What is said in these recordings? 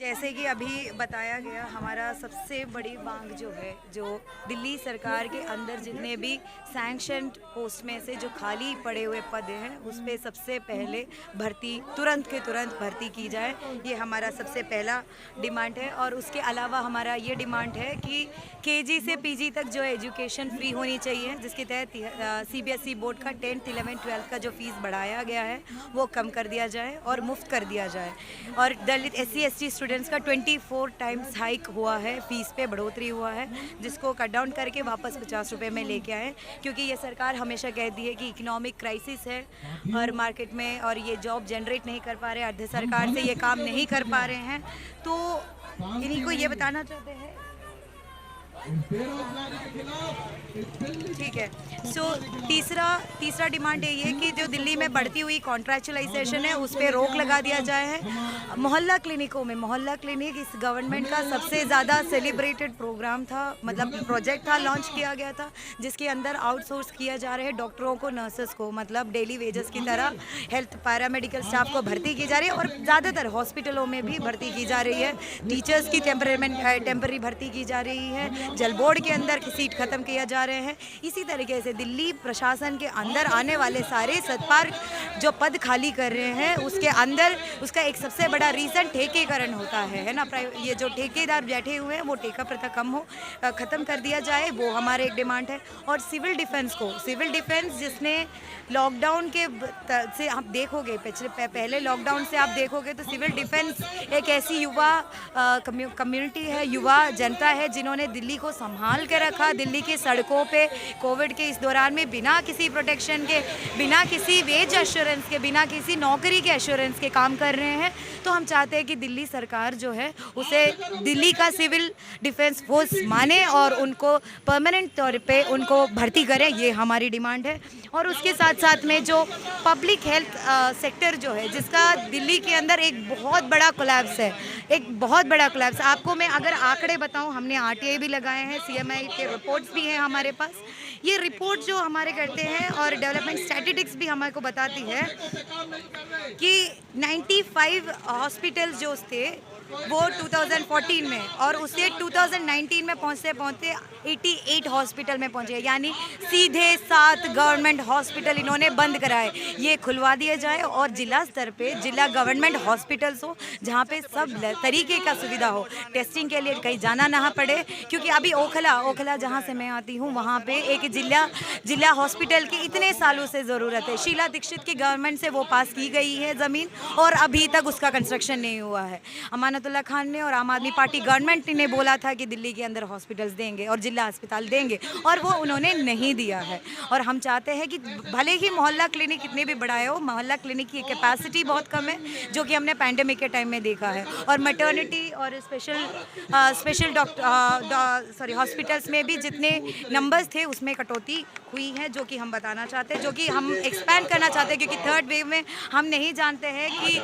जैसे कि अभी बताया गया, हमारा सबसे बड़ी मांग जो है, जो दिल्ली सरकार के अंदर जितने भी सैंक्शनड पोस्ट में से जो खाली पड़े हुए पद हैं, उस पे सबसे पहले भर्ती तुरंत के तुरंत भर्ती की जाए। ये हमारा सबसे पहला डिमांड है। और उसके अलावा हमारा ये डिमांड है कि केजी से पीजी तक जो एजुकेशन फ्री होनी चाहिए, जिसके तहत सीबीएसई बोर्ड का 10th 11th 12th का जो फीस बढ़ाया गया है वो कम कर दिया जाए और मुफ्त कर दिया जाए। और दलित SC ST स्टूडेंट्स का 24 टाइम्स हाइक हुआ है, फीस पे बढ़ोतरी हुआ है, जिसको कट डाउन करके वापस 50 रुपये में लेके आए। क्योंकि ये सरकार हमेशा कहती है कि इकोनॉमिक क्राइसिस है और मार्केट में, और ये जॉब जनरेट नहीं कर पा रहे, अर्ध सरकार से ये काम नहीं कर पा रहे हैं। तो इन्हीं को ये बताना चाहते हैं। ठीक है। सो तीसरा डिमांड ये है कि जो दिल्ली में बढ़ती हुई कॉन्ट्रैक्चुअलाइजेशन है उस पर रोक लगा दिया जाए है। मोहल्ला क्लिनिकों में, मोहल्ला क्लिनिक इस गवर्नमेंट का सबसे ज़्यादा सेलिब्रेटेड प्रोग्राम था, मतलब प्रोजेक्ट था, लॉन्च किया गया था, जिसके अंदर आउटसोर्स किया जा रहे हैं डॉक्टरों को, नर्सेस को, मतलब डेली वेजेस की तरह हेल्थ पैरामेडिकल स्टाफ को भर्ती की जा रही है। और ज़्यादातर हॉस्पिटलों में भी भर्ती की जा रही है। टीचर्स की टेम्पररी भर्ती की जा रही है। जल बोर्ड के अंदर की सीट खत्म किया जा रहे हैं। इसी तरीके से दिल्ली प्रशासन के अंदर आने वाले सारे सतपार जो पद खाली कर रहे हैं, उसके अंदर उसका एक सबसे बड़ा रीज़न ठेकेकरण होता है ना। ये जो ठेकेदार बैठे हुए हैं वो ठेका प्रथा ख़त्म कर दिया जाए, वो हमारे एक डिमांड है। और सिविल डिफेंस जिसने लॉकडाउन के से आप देखोगे, पहले लॉकडाउन से आप देखोगे तो सिविल डिफेंस एक ऐसी युवा कम्युनिटी है, युवा जनता है, जिन्होंने दिल्ली को संभाल के रखा। दिल्ली की सड़कों पे कोविड के इस दौरान में बिना किसी प्रोटेक्शन के, बिना किसी वेज एश्योरेंस के, बिना किसी नौकरी के एश्योरेंस के काम कर रहे हैं। तो हम चाहते हैं कि दिल्ली सरकार जो है उसे दिल्ली का सिविल डिफेंस फोर्स माने और उनको परमानेंट तौर पे उनको भर्ती करें, ये हमारी डिमांड है। और उसके साथ साथ में जो पब्लिक हेल्थ सेक्टर जो है, जिसका दिल्ली के अंदर एक बहुत बड़ा कोलैप्स है, एक बहुत बड़ा कोलैप्स। आपको मैं अगर आंकड़े बताऊं, हमने RTI भी लगाए हैं, CMI के रिपोर्ट्स भी हैं हमारे पास। ये रिपोर्ट जो हमारे करते हैं और डेवलपमेंट स्टैटिस्टिक्स भी हमारे को बताती है कि 95 हॉस्पिटल्स जो थे वो 2014 में, और उससे 2019 में पहुँचते 88 हॉस्पिटल में पहुँचे, यानी सीधे 7 गवर्नमेंट हॉस्पिटल इन्होंने बंद कराए। ये खुलवा दिए जाए और जिला स्तर पे जिला गवर्नमेंट हॉस्पिटल्स हो, जहाँ पे सब तरीके का सुविधा हो, टेस्टिंग के लिए कहीं जाना ना पड़े। क्योंकि अभी ओखला जहाँ से मैं आती हूँ, वहाँ पे एक जिला हॉस्पिटल की इतने सालों से ज़रूरत है। शीला दीक्षित की गवर्नमेंट से वो पास की गई है ज़मीन, और अभी तक उसका कंस्ट्रक्शन नहीं हुआ है। अमानतुल्लाह खान ने और आम आदमी पार्टी गवर्नमेंट ने बोला था कि दिल्ली के अंदर हॉस्पिटल्स देंगे और जिला अस्पताल देंगे, और वो उन्होंने नहीं दिया है। और हम चाहते हैं कि भले ही मोहल्ला क्लिनिक कितने भी बढ़ाए हो, मोहल्ला क्लिनिक की कैपेसिटी बहुत कम है, जो कि हमने पैंडेमिक के टाइम में देखा है। और मैटर्निटी और स्पेशल हॉस्पिटल्स में भी जितने नंबर्स थे उसमें कटौती हुई है, जो कि हम बताना चाहते हैं, जो कि हम एक्सपैंड करना चाहते हैं। क्योंकि थर्ड वेव में हम नहीं जानते हैं कि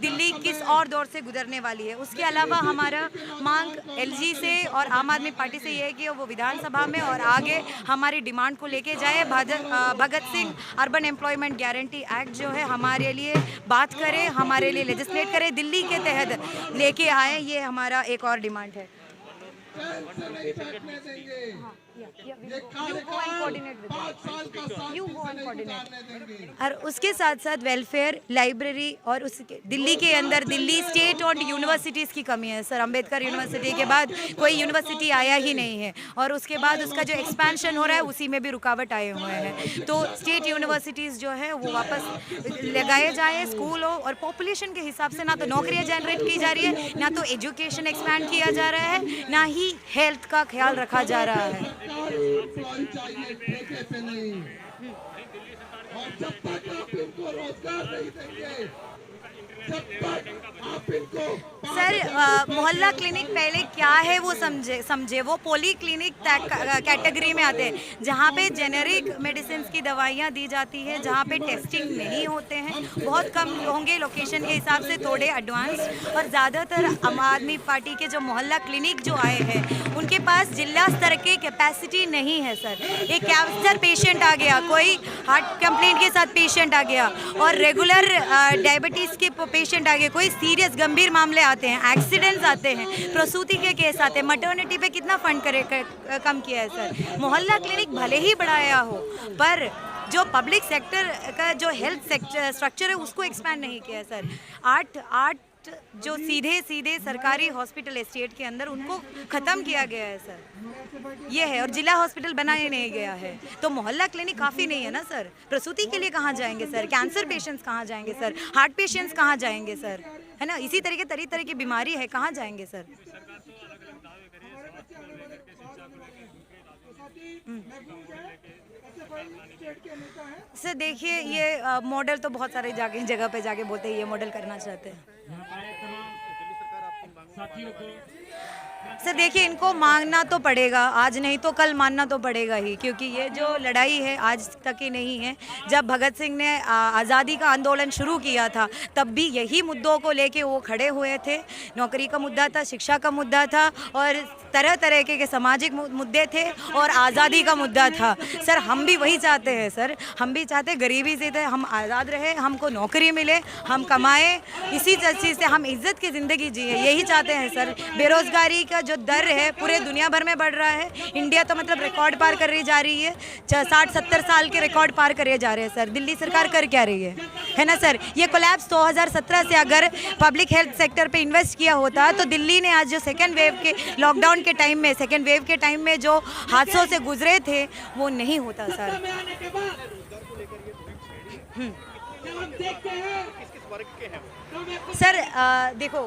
दिल्ली किस और दौर से गुजरने वाली है। उसके अलावा हमारा मांग LG से और आम आदमी पार्टी से ये है कि वो विधानसभा में और आगे हमारी डिमांड को लेके जाए। Bhagat Singh urban employment guarantee act जो है हमारे लिए बात करे, हमारे लिए लेजिस्लेट करे, दिल्ली के तहत लेके आए, ये हमारा एक और डिमांड है। और उसके साथ साथ वेलफेयर, लाइब्रेरी, और उसके दिल्ली के अंदर दिल्ली स्टेट और यूनिवर्सिटीज़ की कमी है सर। अंबेडकर यूनिवर्सिटी के बाद कोई यूनिवर्सिटी आया ही नहीं है, और उसके बाद उसका जो एक्सपेंशन हो रहा है उसी में भी रुकावट आए हुए हैं। तो स्टेट यूनिवर्सिटीज़ जो है वो वापस लगाए जाए, स्कूल हो, और पॉपुलेशन के हिसाब से ना तो नौकरियाँ जनरेट की जा रही है, ना तो एजुकेशन एक्सपैंड किया जा रहा है, ना ही हेल्थ का ख्याल रखा जा रहा है। चाहिए ठेके पे नहीं, और जब तक आप इनको रोजगार नहीं देंगे, जब तक आप इनको सर मोहल्ला क्लिनिक पहले क्या है वो समझे। वो पॉली क्लिनिक कैटेगरी में आते हैं, जहाँ पे जेनेरिक मेडिसिन की दवाइयाँ दी जाती है, जहाँ पे टेस्टिंग नहीं होते हैं, बहुत कम होंगे लोकेशन के हिसाब से, थोड़े एडवांस। और ज़्यादातर आम आदमी पार्टी के जो मोहल्ला क्लिनिक जो आए हैं उनके पास जिला स्तर की कैपेसिटी नहीं है सर। एक कैंसर पेशेंट आ गया, कोई हार्ट कंप्लेंट के साथ पेशेंट आ गया, और रेगुलर डायबिटीज़ के पेशेंट आ गए, कोई सीरियस गंभीर मामले आते हैं, एक्सीडेंट्स आते हैं, प्रसूति के केस आते हैं, मैटरनिटी पे कितना फंड कम किया है सर। मोहल्ला क्लिनिक भले ही बढ़ाया हो, पर जो पब्लिक सेक्टर का जो हेल्थ सेक्टर स्ट्रक्चर है उसको एक्सपैंड नहीं किया है सर। आठ जो सीधे सरकारी हॉस्पिटल है स्टेट के अंदर, उनको ख़त्म किया गया है सर, ये है। और जिला हॉस्पिटल बनाया नहीं गया है, तो मोहल्ला क्लिनिक काफ़ी नहीं है ना सर। प्रसूति के लिए कहाँ जाएंगे सर, कैंसर पेशेंट्स कहाँ जाएंगे सर, हार्ट पेशेंट्स कहाँ जाएंगे सर, है ना। इसी तरह की बीमारी है, कहाँ जाएंगे सर। सर देखिए, ये मॉडल तो बहुत सारे जगह पे जाके बोलते हैं ये मॉडल करना चाहते हैं। सर देखिए, इनको मांगना तो पड़ेगा, आज नहीं तो कल मानना तो पड़ेगा ही, क्योंकि ये जो लड़ाई है आज तक की नहीं है। जब भगत सिंह ने आज़ादी का आंदोलन शुरू किया था, तब भी यही मुद्दों को लेके वो खड़े हुए थे। नौकरी का मुद्दा था, शिक्षा का मुद्दा था, और तरह के सामाजिक मुद्दे थे, और आज़ादी का मुद्दा था। सर हम भी वही चाहते हैं सर, हम भी चाहते गरीबी से थे, हम आज़ाद रहे, हमको नौकरी मिले, हम कमाएं, इसी चीज़ से हम इज्जत की ज़िंदगी जिए, यही चाहते हैं सर। बेरोज़गारी का जो दर है पूरे दुनिया भर में बढ़ रहा है, इंडिया तो मतलब रिकॉर्ड पार कर रही जा रही है, 60-70 साल के रिकॉर्ड पार करे जा रहे हैं सर। दिल्ली सरकार कर क्या रही है ना सर। ये कोलैप्स 2017 से अगर पब्लिक हेल्थ सेक्टर पे इन्वेस्ट किया होता तो दिल्ली ने आज जो सेकेंड वेव के लॉकडाउन के टाइम में, सेकेंड वेव के टाइम में जो हादसों से गुजरे थे वो नहीं होता सर। सर देखो,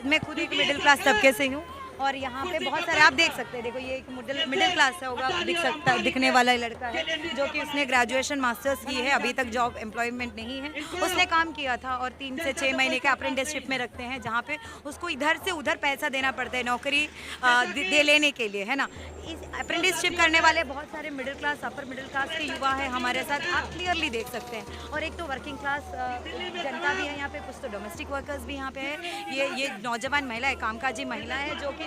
मैं खुद एक मिडिल क्लास तबके से हूँ, और यहाँ पे बहुत सारे आप देख सकते हैं। देखो ये एक मिडिल क्लास से होगा, दिखने वाला लड़का है, जो कि उसने ग्रेजुएशन मास्टर्स की है, अभी तक जॉब एम्प्लॉयमेंट नहीं है। उसने काम किया था, और 3 से 6 महीने के अप्रेंटिसशिप में रखते हैं, जहाँ पे उसको इधर से उधर पैसा देना पड़ता है नौकरी दे लेने के लिए, है ना। इस अप्रेंटिसशिप करने वाले बहुत सारे middle class, upper middle class के युवा है हमारे साथ, आप क्लियरली देख सकते हैं। और एक तो वर्किंग क्लास जनता भी है यहाँ पे, कुछ तो डोमेस्टिक वर्कर्स भी यहाँ पे है। ये नौजवान महिला है, कामकाजी महिला है, जो कि